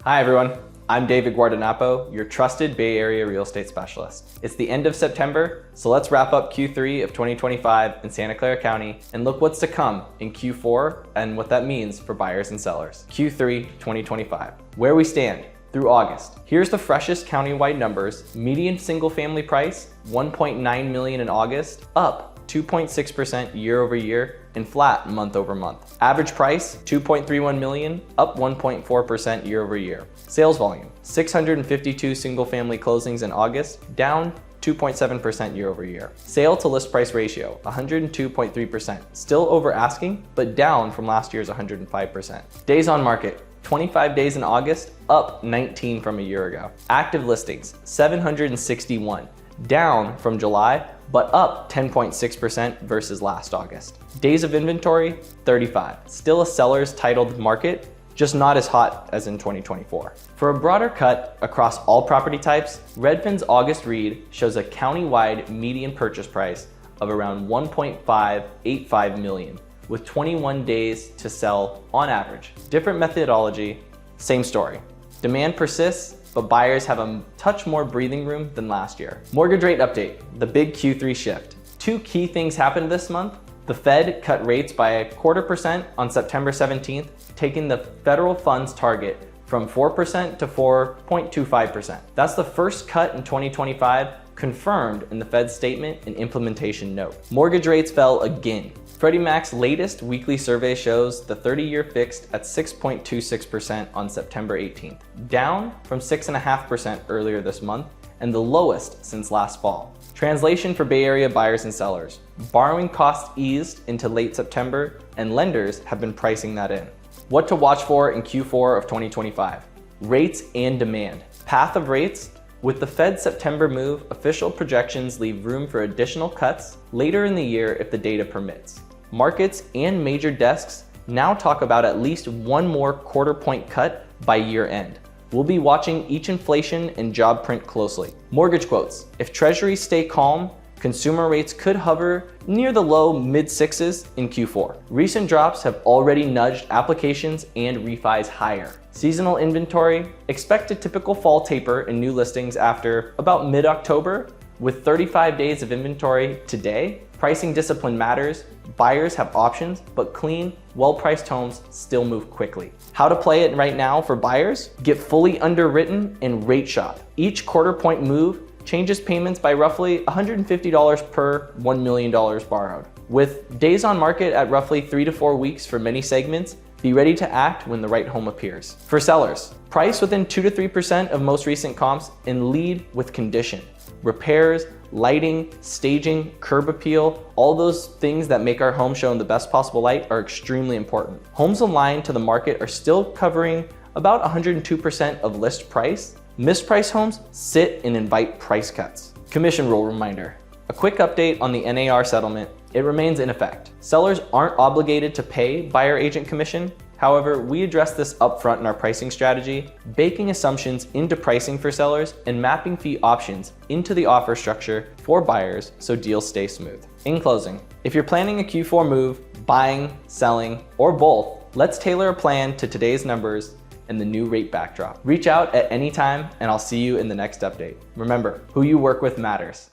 Hi everyone, I'm David Guardanapo, your trusted Bay Area real estate specialist. It's the end of September, so let's wrap up Q3 of 2025 in Santa Clara County and look what's to come in Q4 and what that means for buyers and sellers. Q3 2025, where we stand through August. Here's the freshest countywide numbers. Median single family price, $1.9 million in August, up 2.6% year over year and flat month over month. Average price, $2.31 million, up 1.4% year over year. Sales volume, 652 single family closings in August, down 2.7% year over year. Sale to list price ratio, 102.3%, still over asking, but down from last year's 105%. Days on market, 25 days in August, up 19 from a year ago. Active listings, 761, down from July, but up 10.6% versus last August. Days of inventory, 35. Still a seller's titled market, just not as hot as in 2024. For a broader cut across all property types, Redfin's August read shows a countywide median purchase price of around $1.585 million, with 21 days to sell on average. Different methodology, same story. Demand persists, but buyers have a touch more breathing room than last year. Mortgage rate update, the big Q3 shift. Two key things happened this month. The Fed cut rates by 0.25% on September 17th, taking the federal funds target from 4% to 4.25%. That's the first cut in 2025, confirmed in the Fed's statement and implementation note. Mortgage rates fell again. Freddie Mac's latest weekly survey shows the 30-year fixed at 6.26% on September 18th, down from 6.5% earlier this month and the lowest since last fall. Translation for Bay Area buyers and sellers. Borrowing costs eased into late September and lenders have been pricing that in. What to watch for in Q4 of 2025? Rates and demand. Path of rates. With the Fed's September move, official projections leave room for additional cuts later in the year if the data permits. Markets and major desks now talk about at least one more quarter-point cut by year end. We'll be watching each inflation and job print closely. Mortgage quotes. If treasuries stay calm, consumer rates could hover near the low mid-sixes in Q4. Recent drops have already nudged applications and refis higher. Seasonal inventory. Expect a typical fall taper in new listings after about mid-October. With 35 days of inventory today, pricing discipline matters. Buyers have options, but clean, well-priced homes still move quickly. How to play it right now for buyers? Get fully underwritten and rate shop. Each quarter point move changes payments by roughly $150 per $1 million borrowed. With days on market at roughly 3 to 4 weeks for many segments, be ready to act when the right home appears. For sellers, price within 2 to 3% of most recent comps and lead with condition. Repairs, lighting, staging, curb appeal, all those things that make our home show in the best possible light are extremely important. Homes aligned to the market are still covering about 102% of list price. Mispriced homes sit and invite price cuts. Commission rule reminder. A quick update on the NAR settlement. It remains in effect. Sellers aren't obligated to pay buyer agent commission. However, we address this upfront in our pricing strategy, baking assumptions into pricing for sellers and mapping fee options into the offer structure for buyers so deals stay smooth. In closing, if you're planning a Q4 move, buying, selling, or both, let's tailor a plan to today's numbers and the new rate backdrop. Reach out at any time and I'll see you in the next update. Remember, who you work with matters.